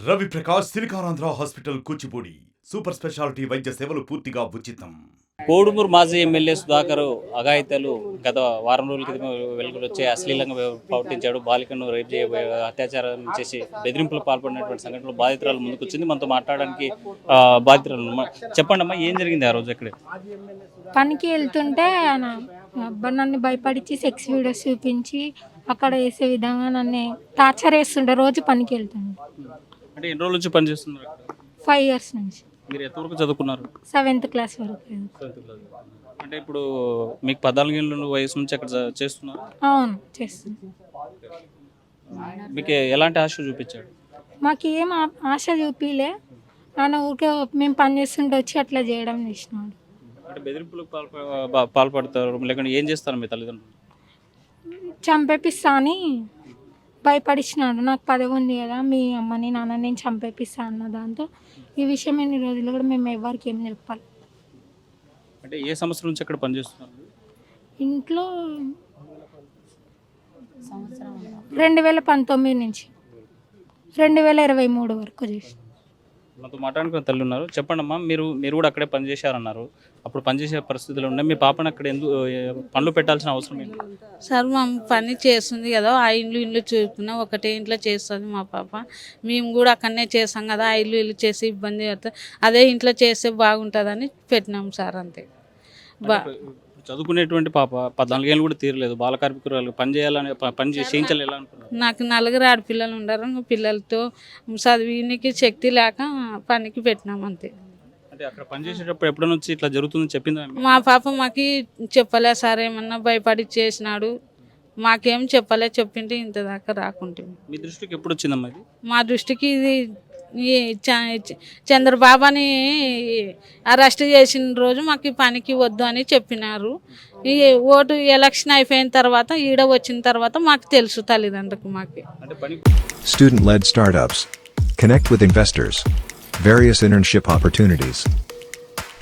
Ravi Prakash Siliconandhra hospital Kuchipudi super speciality వైద్య సేవలు పూర్తిగా ఉచితం. కోడుమూరు మాజీ ఎమ్మెల్యే సుధాకర్ అఘాయిత్యాలు గత వారం రోజుల క్రితం వెలుగులు వచ్చి అశ్లీలంగా ప్రవర్తించాడు. బాలికను రేప్ అత్యాచారం చేసి బెదిరింపులు పాల్పడినటువంటి సంఘటనలో బాధితురాలు ముందుకు వచ్చింది. మనతో మాట్లాడడానికి బాధితురాలు చెప్పండి అమ్మా, ఏం జరిగింది ఆ రోజు? అక్కడే పనికి వెళ్తుంటే నన్ను భయపడిచి సెక్స్ వీడియోస్ చూపించి అక్కడ వేసే విధంగా నన్ను టార్చర్ వేస్తుండే. రోజు పనికి వెళ్తుండే. అంటే ఎన్ని రోజుల నుంచి పని చేస్తున్నారు? 5 years నుంచి. మీరు ఎంతవరకు చదువుకున్నారు? 7th class వరకు. అంటే ఇప్పుడు మీకు 14 ఏళ్ళ వయసు నుంచి అక్కడ చేస్తున్నారు? అవును, చేస్తున్నాను. మీకు ఎలాంటి ఆశ చూపించాడు? మాకు ఏం ఆశ చూపిలే. ఆయన ఊరికే మేము పని చేస్తుంటే వచ్చి అట్లా చేయడం చేసినాడు. అంటే బెదిరింపులకు పాల్పడతారు, లేకుంటే ఏం చేస్తారు మీ తల్లిదండ్రులు? చంపేపిస్తా అని భయపడిచ్చినాడు. నాకు పదవి ఉంది కదా, మీ అమ్మని నాన్న నేను చంపేపిస్తా అన్న దాంతో ఈ విషయం ఎన్ని రోజులు కూడా మేము ఎవరికి ఏం చెప్పాలి. అంటే ఏ సంవత్సరం నుంచి అక్కడ పనిచేస్తున్నారు? ఇంట్లో 2019 నుంచి 2023 వరకు చేసి. మనతో మాట్లాడుకున్న తల్లి ఉన్నారు. చెప్పండి అమ్మా, మీరు కూడా అక్కడే పనిచేశారన్నారు. అప్పుడు పనిచేసే పరిస్థితులు ఉన్నాయి. మీ పాపను అక్కడ ఎందుకు పనులు పెట్టాల్సిన అవసరం ఏంటి? సార్ మా పని చేస్తుంది కదా, ఆ ఇల్లు చూపున ఒకటే ఇంట్లో చేస్తుంది మా పాప. మేము కూడా అక్కడనే చేస్తాం కదా, ఆ ఇల్లు చేసి ఇబ్బంది అవుతుంది, అదే ఇంట్లో చేస్తే బాగుంటుందని పెట్టినాం సార్. అంతే. చదువుకునేటువంటి పాప 14 ఏళ్ళు కూడా తీరలేదు. బాల కార్మికురాలు పని చేయాలని పని చేయించాలి ఎలా అనుకున్నారు? నాకు 4 ఆడపిల్లలు ఉండరు. పిల్లలతో చదివినికి శక్తి లేక పనికి పెట్టినాం అంతే. అంటే అక్కడ పని చేసేటప్పుడు ఎప్పటి నుంచి ఇట్లా జరుగుతుందని చెప్పిందా? మా పాప మాకు చెప్పలే సార్, ఏమన్నా భయపడి చేసినాడు. మాకేం చెప్పలే, చెప్పింటే ఇంత దాకా రాకుంటే. మీ దృష్టికి ఎప్పుడు వచ్చిందమ్మా ఇది? మా దృష్టికి ఇది చంద్రబాబుని అరెస్ట్ చేసిన రోజు మాకు పనికి వద్దు అని చెప్పినారు. ఈ ఓటు ఎలక్షన్ అయిపోయిన తర్వాత ఈడ వచ్చిన తర్వాత మాకు తెలుసు తల్లిదండ్రులకు. మాకు Student-led startups. Connect with investors. Various internship opportunities.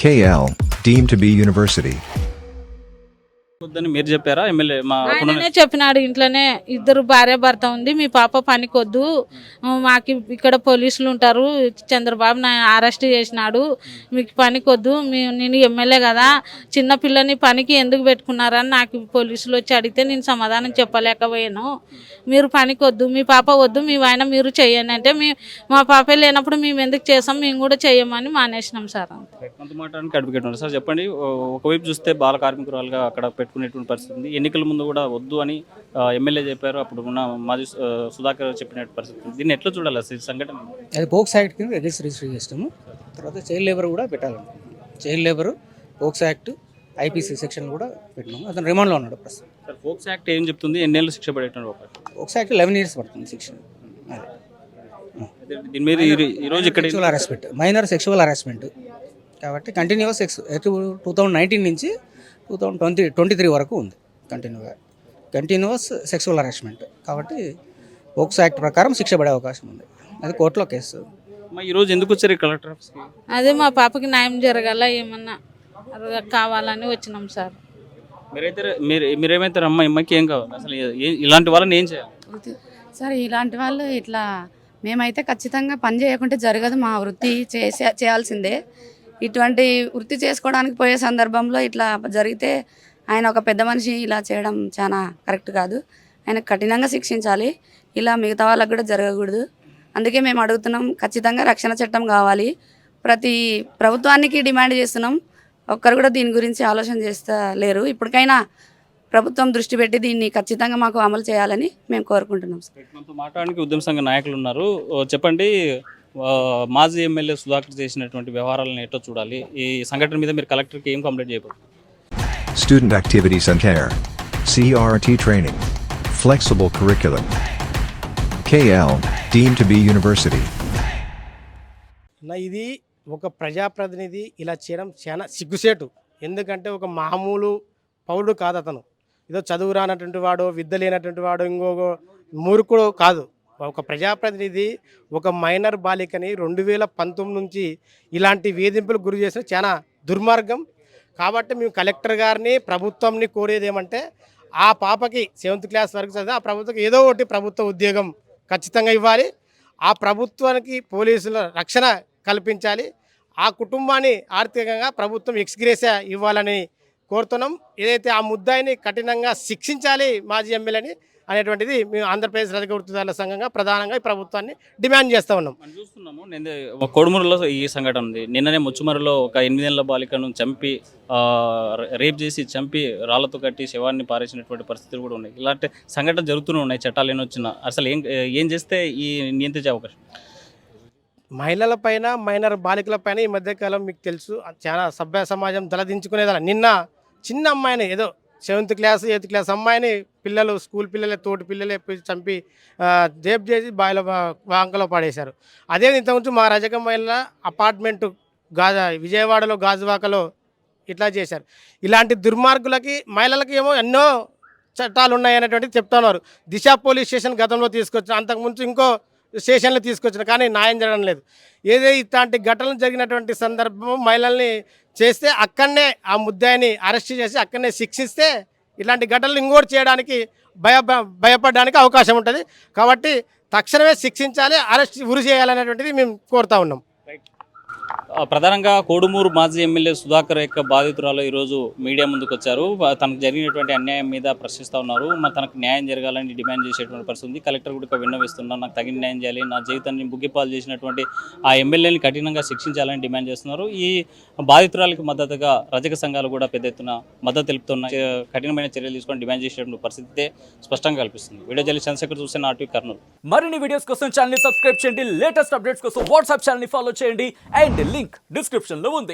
KL, deemed to be university. వద్దని మీరు చెప్పారా? ఎమ్మెల్యే ఆయననే చెప్పినాడు. ఇంట్లోనే 2 భార్య భర్త ఉంది, మీ పాప పనికొద్దు, మాకు ఇక్కడ పోలీసులు ఉంటారు, చంద్రబాబు అరెస్ట్ చేసినాడు, మీకు పనికొద్దు, నేను ఎమ్మెల్యే కదా, చిన్న పిల్లని పనికి ఎందుకు పెట్టుకున్నారని నాకు పోలీసులు వచ్చి అడిగితే నేను సమాధానం చెప్పలేకపోయాను. మీరు పనికొద్దు, మీ పాప వద్దు, మీ ఆయన మీరు చెయ్యండి అంటే మా పాప లేనప్పుడు మేము ఎందుకు చేసాం, మేము కూడా చెయ్యమని మానేసినాం సార్. అడ్వకేట్ సార్ చెప్పండి, ఒకవైపు చూస్తే బాల కార్మికురాలుగా అక్కడ పెట్టుకునేటువంటి పరిస్థితి ఉంది. ఎన్నికల ముందు కూడా వద్దు అని ఎమ్మెల్యే చెప్పారు. అప్పుడు ఉన్న మాజీ సుధాకర్ చెప్పిన పరిస్థితి. దీన్ని ఎట్లా చూడాలి అసలు సంఘటన? అది పోక్స్ యాక్ట్ కింద రిజిస్టర్ చేస్తాము. తర్వాత చైల్డ్ లేబర్ కూడా పెట్టాలండి. Child labour, పోక్స్ act, IPC section కూడా పెట్టినాము. అతను రిమాండ్లో ఉన్నాడు ప్రస్తుతం. సార్ పోక్స్ యాక్ట్ ఏం చెప్తుంది? ఎన్నేళ్ళు శిక్ష పడేటప్పుడు? పోక్స్ యాక్ట్ 11 years పడుతుంది శిక్ష. దీని మీద ఈరోజు ఇక్కడ sexual harassment, minor sexual harassment కాబట్టి కంటిన్యూస్ 2019 నుంచి 2023 వరకు ఉంది. కంటిన్యూస్ సెక్షువల్ హరాస్మెంట్ కాబట్టి పోక్సో యాక్ట్ ప్రకారం శిక్ష పడే అవకాశం ఉంది. అది కోర్టులో కేసు. ఈరోజు ఎందుకు వచ్చారు కలెక్టర్ ఆఫీస్కి? అదే మా పాపకి న్యాయం జరగాల, ఏమన్నా కావాలని వచ్చినాం సార్. మీరేమైతారు? అమ్మాయికి ఏం కావాలి అసలు? ఇలాంటి వాళ్ళని ఏం చేయాలి సార్? ఇలాంటి వాళ్ళు ఇట్లా మేమైతే ఖచ్చితంగా పని చేయకుంటే జరగదు. మా వృత్తి చేయాల్సిందే. ఇటువంటి వృత్తి చేసుకోవడానికి పోయే సందర్భంలో ఇట్లా జరిగితే ఆయన ఒక పెద్ద మనిషి ఇలా చేయడం చాలా కరెక్ట్ కాదు. ఆయన కఠినంగా శిక్షించాలి. ఇలా మిగతా వాళ్ళకు కూడా జరగకూడదు. అందుకే మేము అడుగుతున్నాం, ఖచ్చితంగా రక్షణ చట్టం కావాలి. ప్రతి ప్రభుత్వానికి డిమాండ్ చేస్తున్నాం. ఒక్కరు కూడా దీని గురించి ఆలోచన చేస్తా లేరు. ఇప్పటికైనా ప్రభుత్వం దృష్టి పెట్టి దీన్ని ఖచ్చితంగా మాకు అమలు చేయాలని మేము కోరుకుంటున్నాం. మాట్లాడడానికి ఉద్యమ సంఘ నాయకులు ఉన్నారు. చెప్పండి, మాజీ ఎమ్మెల్యే సుధాకర్ చేసినటువంటి వ్యవహారాలను ఎటో చూడాలి. ఈ సంఘటన మీద మీరు కలెక్టర్కి ఏం కంప్లైంట్ చేయబోతున్నారు? Student activities and care. CRT training. Flexible curriculum. KL, deemed to be university. ఇది ఒక ప్రజాప్రతినిధి ఇలా చేయడం చాలా సిగ్గుసేటు. ఎందుకంటే ఒక మామూలు పౌరుడు కాదు అతను. ఏదో చదువు రానటువంటి వాడు, విద్య లేనటువంటి వాడు, ఇంకొక మూర్ఖుడు కాదు. ఒక ప్రజాప్రతినిధి ఒక మైనర్ బాలికని 2019 నుంచి ఇలాంటి వేధింపులకు గురి చేసిన చాలా దుర్మార్గం. కాబట్టి మేము కలెక్టర్ గారిని, ప్రభుత్వంని కోరేది ఏమంటే, ఆ పాపకి 7th class వరకు చదివి ఆ ప్రభుత్వకి ఏదో ఒకటి ప్రభుత్వ ఉద్యోగం ఖచ్చితంగా ఇవ్వాలి. ఆ ప్రభుత్వానికి పోలీసుల రక్షణ కల్పించాలి. ఆ కుటుంబాన్ని ఆర్థికంగా ప్రభుత్వం ఎక్స్గ్రేసియా ఇవ్వాలని కోరుతున్నాం. ఏదైతే ఆ ముద్దాయిని కఠినంగా శిక్షించాలి మాజీ ఎమ్మెల్యేని అనేటువంటిది మేము ఆంధ్రప్రదేశ్ రజక వృత్తిదారుల సంఘంగా ప్రధానంగా ఈ ప్రభుత్వాన్ని డిమాండ్ చేస్తూ ఉన్నాం. మనం చూస్తున్నాము కోడుమూరులో ఈ సంఘటన ఉంది. నిన్ననే ముచ్చుమరిలో ఒక 8 ఏళ్ల బాలికను చంపి రేప్ చేసి చంపి రాళ్లతో కట్టి శవాన్ని పారేసినటువంటి పరిస్థితులు కూడా ఉన్నాయి. ఇలాంటి సంఘటన జరుగుతూనే ఉన్నాయి. చట్టాలు ఏమి వచ్చినా అసలు ఏం చేస్తే ఈ నియంత్రించే అవకాశం? మహిళలపైన మైనర్ బాలికలపైన ఈ మధ్యకాలం మీకు తెలుసు చాలా సభ్య సమాజం తలదించుకునేదా. నిన్న చిన్న అమ్మాయిని ఏదో 7th క్లాస్ 8th క్లాస్ అమ్మాయిని పిల్లలు స్కూల్ పిల్లలే తోటి పిల్లలే చంపి రేప్ చేసి బావిలో వాంకలో పడేశారు. అదే ఇంతకుముందు మా రజక మహిళ అపార్ట్మెంటు విజయవాడలో గాజువాకలో ఇట్లా చేశారు. ఇలాంటి దుర్మార్గులకి మహిళలకి ఏమో ఎన్నో చట్టాలు ఉన్నాయనేటువంటిది చెప్తున్నారు. దిశ పోలీస్ స్టేషన్ గతంలో తీసుకొచ్చిన, అంతకుముందు ఇంకో స్టేషన్లో తీసుకొచ్చిన, కానీ న్యాయం జరగడం లేదు. ఏదైతే ఇట్లాంటి ఘటనలు జరిగినటువంటి సందర్భం మహిళల్ని చేస్తే అక్కడనే ఆ ముద్దాయిని అరెస్ట్ చేసి అక్కడనే శిక్షిస్తే ఇలాంటి ఘటనలు ఇంకోటి చేయడానికి భయపడడానికి అవకాశం ఉంటుంది. కాబట్టి తక్షణమే శిక్షించాలి, అరెస్ట్ ఉరి చేయాలనేటువంటిది మేము కోరుతా ఉన్నాం. ప్రధానంగా కోడుమూరు మాజీ ఎమ్మెల్యే సుధాకర్ యొక్క బాధితురాలు ఈరోజు మీడియా ముందుకు వచ్చారు. తనకు జరిగినటువంటి అన్యాయం మీద ప్రశ్నిస్తూ ఉన్నారు. మరి తనకు న్యాయం జరగాలని డిమాండ్ చేసేటువంటి పరిస్థితి ఉంది. కలెక్టర్ కూడా విన్నవిస్తున్నారు, నాకు తగిన న్యాయం చేయాలి, నా జీవితాన్ని బుగ్గిపాలు చేసినటువంటి ఆ ఎమ్మెల్యేని కఠినంగా శిక్షించాలని డిమాండ్ చేస్తున్నారు. ఈ బాధితురాలకు మద్దతుగా రజక సంఘాలు కూడా పెద్ద ఎత్తున మద్దతు తెలుపుతున్న కఠినమైన చర్యలు తీసుకొని డిమాండ్ చేసేటువంటి పరిస్థితి స్పష్టంగా కల్పిస్తుంది. వీడియో జల్లి చంద్రశేఖర్ చూస్తే నాటి కర్నూలు. మరిన్ని వీడియోస్ కోసం ఛానల్ సబ్స్క్రైబ్ చేయండి. లేటెస్ట్ అప్డేట్స్ కోసం వాట్సాప్ ఛానల్ ఫాలో చేయండి. అండ్ లింక్ డిస్క్రిప్షన్ లో ఉంది.